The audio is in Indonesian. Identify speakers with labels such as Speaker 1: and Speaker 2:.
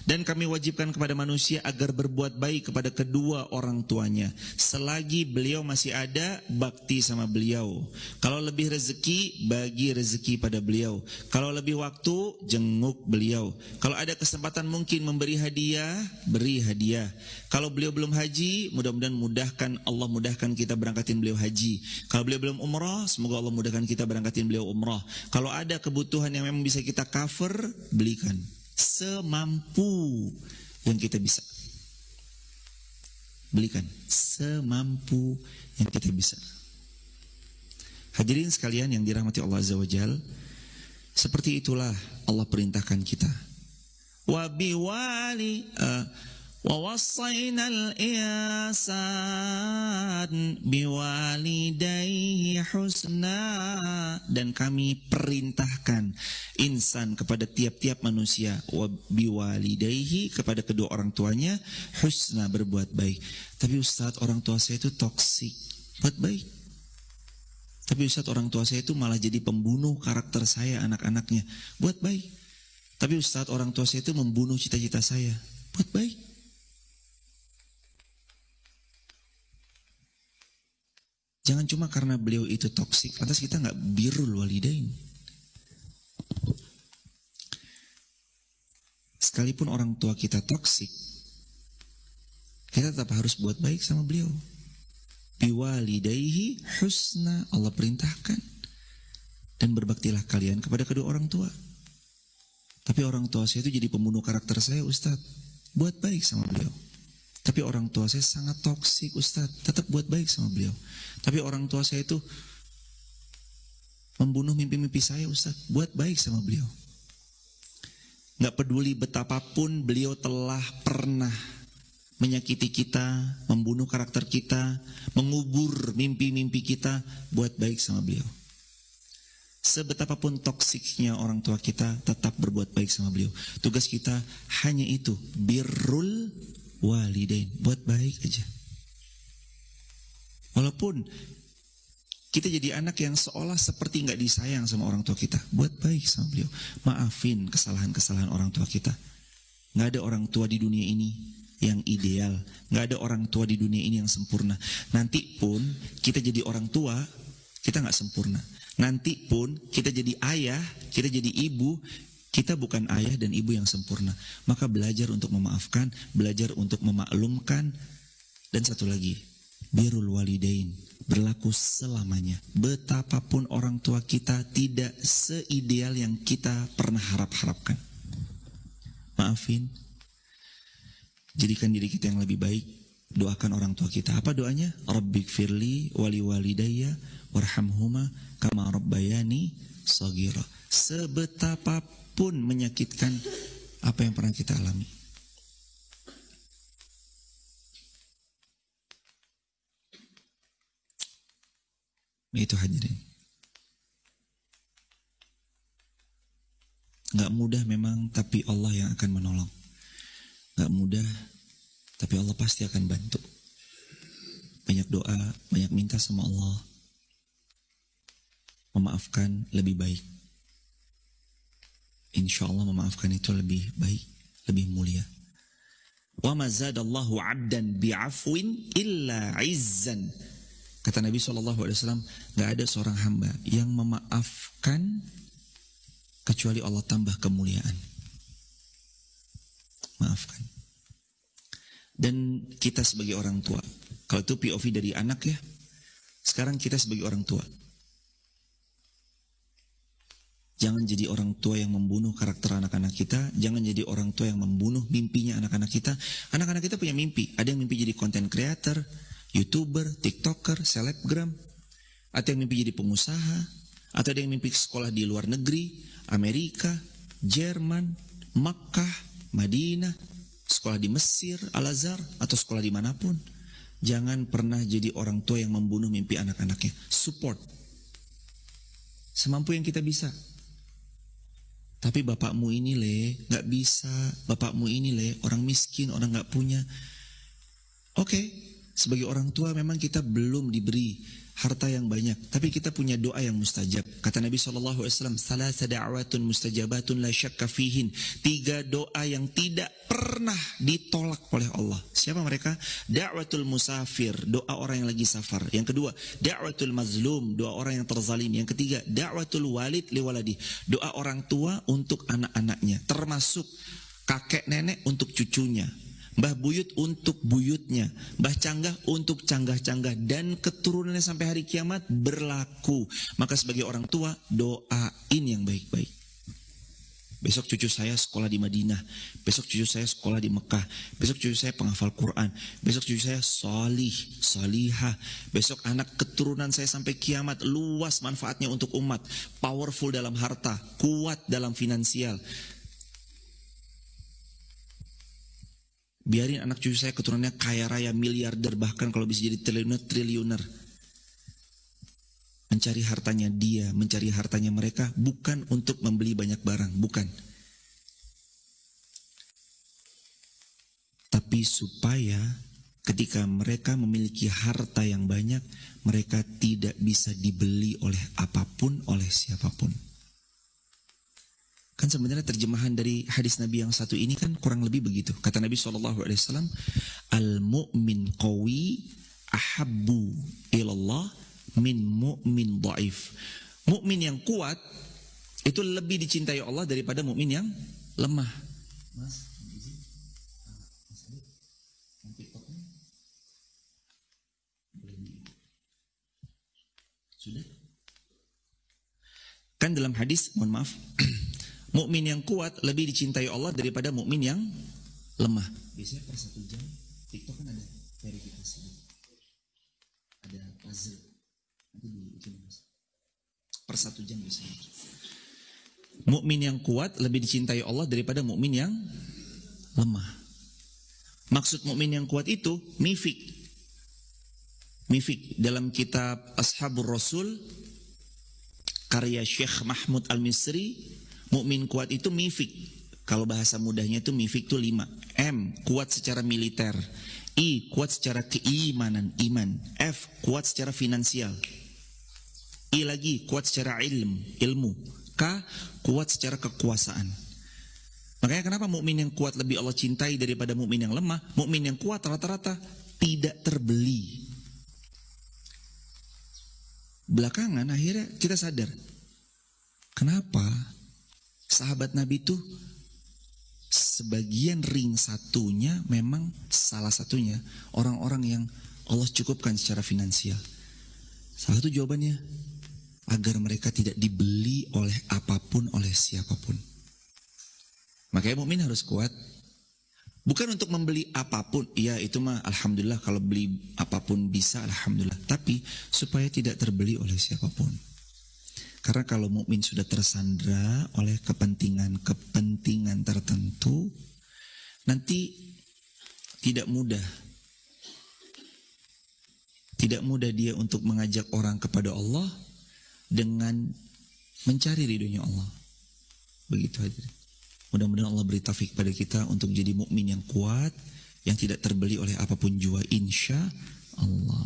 Speaker 1: Dan kami wajibkan kepada manusia agar berbuat baik kepada kedua orang tuanya. Selagi beliau masih ada, bakti sama beliau. Kalau lebih rezeki, bagi rezeki pada beliau. Kalau lebih waktu, jenguk beliau. Kalau ada kesempatan mungkin memberi hadiah, beri hadiah. Kalau beliau belum haji, mudah-mudahan Allah mudahkan kita berangkatin beliau haji. Kalau beliau belum umrah, semoga Allah mudahkan kita berangkatin beliau umrah. Kalau ada kebutuhan yang memang bisa kita cover, belikan semampu yang kita bisa. Belikan semampu yang kita bisa. Hadirin sekalian yang dirahmati Allah Azza wa Jal, seperti itulah Allah perintahkan kita. Wa wasainal insan biwalidayhi husna, dan kami perintahkan insan kepada tiap-tiap manusia, wa biwalidayhi, kepada kedua orang tuanya, husna, berbuat baik. Tapi Ustaz, orang tua saya itu toksik, buat baik. Tapi Ustaz, orang tua saya itu malah jadi pembunuh karakter saya, anak-anaknya, buat baik. Tapi Ustaz, orang tua saya itu membunuh cita-cita saya, buat baik. Jangan cuma karena beliau itu toksik, lantas kita nggak birrul walidain. Sekalipun orang tua kita toksik, kita tetap harus buat baik sama beliau. Biwalidayhi husna, Allah perintahkan. Dan berbaktilah kalian kepada kedua orang tua. Tapi orang tua saya itu jadi pembunuh karakter saya, Ustaz. Buat baik sama beliau. Tapi orang tua saya sangat toksik, Ustaz. Tetap buat baik sama beliau. Tapi orang tua saya itu membunuh mimpi-mimpi saya, Ustaz. Buat baik sama beliau. Gak peduli betapapun beliau telah pernah menyakiti kita, membunuh karakter kita, mengubur mimpi-mimpi kita, buat baik sama beliau. Sebetapapun toksiknya orang tua kita, tetap berbuat baik sama beliau. Tugas kita hanya itu, birrul walidain, buat baik aja. Walaupun kita jadi anak yang seolah seperti nggak disayang sama orang tua kita, buat baik sama beliau. Maafin kesalahan-kesalahan orang tua kita. Nggak ada orang tua di dunia ini yang ideal, nggak ada orang tua di dunia ini yang sempurna. Nanti pun kita jadi orang tua, kita nggak sempurna. Nanti pun kita jadi ayah, kita jadi ibu, kita bukan ayah dan ibu yang sempurna. Maka belajar untuk memaafkan, belajar untuk memaklumkan. Dan satu lagi, birrul walidain, berlaku selamanya. Betapapun orang tua kita tidak seideal yang kita pernah harapkan. Maafin, jadikan diri kita yang lebih baik. Doakan orang tua kita. Apa doanya? Rabbighfirli wali walidayya warhamhuma kama rabbayani shaghira. Sebetapapun menyakitkan apa yang pernah kita alami. Itu hadirin. Gak mudah memang, tapi Allah yang akan menolong. Gak mudah, tapi Allah pasti akan bantu. Banyak doa, banyak minta sama Allah. Memaafkan lebih baik. Insya Allah memaafkan itu lebih baik, lebih mulia. Wa ma zadallahu 'abdan bi'afwin illa 'izzan. Kata Nabi SAW, gak ada seorang hamba yang memaafkan kecuali Allah tambah kemuliaan. Maafkan. Dan kita sebagai orang tua, kalau itu POV dari anak ya, sekarang kita sebagai orang tua, jangan jadi orang tua yang membunuh karakter anak-anak kita. Jangan jadi orang tua yang membunuh mimpinya anak-anak kita. Anak-anak kita punya mimpi. Ada yang mimpi jadi content creator, YouTuber, TikToker, selebgram. Ada yang mimpi jadi pengusaha. Atau ada yang mimpi sekolah di luar negeri, Amerika, Jerman, Makkah, Madinah, sekolah di Mesir, Al-Azhar, atau sekolah dimanapun. Jangan pernah jadi orang tua yang membunuh mimpi anak-anaknya. Support semampu yang kita bisa. Tapi bapakmu ini gak bisa. Bapakmu ini orang miskin, orang gak punya. Oke, sebagai orang tua memang kita belum diberi harta yang banyak, tapi kita punya doa yang mustajab. Kata Nabi SAW, salasa da'watun mustajabatun la syakka fihin. 3 doa yang tidak pernah ditolak oleh Allah. Siapa mereka? Da'watul musafir, doa orang yang lagi safar. Yang kedua, da'watul mazlum, doa orang yang terzalim. Yang ketiga, da'watul walid liwaladi, doa orang tua untuk anak-anaknya, termasuk kakek nenek untuk cucunya, Mbah Buyut untuk buyutnya, Mbah Canggah untuk canggah-canggah, dan keturunannya sampai hari kiamat berlaku. Maka sebagai orang tua, doain yang baik-baik. Besok cucu saya sekolah di Madinah, besok cucu saya sekolah di Mekah, besok cucu saya penghafal Quran, besok cucu saya solih, solihah, besok anak keturunan saya sampai kiamat luas manfaatnya untuk umat, powerful dalam harta, kuat dalam finansial. Biarin anak cucu saya keturunannya kaya raya, miliarder, bahkan kalau bisa jadi triliuner. Mencari hartanya dia, mencari hartanya mereka, bukan untuk membeli banyak barang, bukan. Tapi supaya ketika mereka memiliki harta yang banyak, mereka tidak bisa dibeli oleh apapun, oleh siapapun. Kan sebenarnya terjemahan dari hadis Nabi yang satu ini kan kurang lebih begitu. Kata Nabi SAW, al-mu'min qawi ahabbu ilallah min mu'min dhaif. Mukmin yang kuat itu lebih dicintai Allah daripada mukmin yang lemah. Mas, izin. Mas Adit, yang TikToknya boleh di... Sudah? Kan dalam hadis, mohon maaf, mukmin yang kuat lebih dicintai Allah daripada mukmin yang lemah. Biasanya per 1 jam TikTok kan ada verifikasi, ada puzzle, nanti dibikin per 1 jam biasanya. Mukmin yang kuat lebih dicintai Allah daripada mukmin yang lemah. Maksud mukmin yang kuat itu mifik. Mifik dalam kitab Ashabur Rasul karya Syekh Mahmud Al-Misri, mukmin kuat itu mifik. Kalau bahasa mudahnya itu mifik itu 5. M, kuat secara militer. I, kuat secara keimanan, iman. F, kuat secara finansial. I lagi, kuat secara ilmu. K, kuat secara kekuasaan. Makanya kenapa mukmin yang kuat lebih Allah cintai daripada mukmin yang lemah? Mukmin yang kuat rata-rata tidak terbeli. Belakangan akhirnya kita sadar, kenapa sahabat Nabi itu sebagian ring satunya memang salah satunya orang-orang yang Allah cukupkan secara finansial. Salah satu jawabannya agar mereka tidak dibeli oleh apapun, oleh siapapun. Makanya mukmin harus kuat. Bukan untuk membeli apapun, iya itu mah alhamdulillah, kalau beli apapun bisa alhamdulillah. Tapi supaya tidak terbeli oleh siapapun. Karena kalau mukmin sudah tersandra oleh kepentingan tertentu, nanti tidak mudah dia untuk mengajak orang kepada Allah dengan mencari ridhonya Allah. Begitu hadirin. Mudah-mudahan Allah beri taufik pada kita untuk jadi mukmin yang kuat, yang tidak terbeli oleh apapun jua, insya Allah.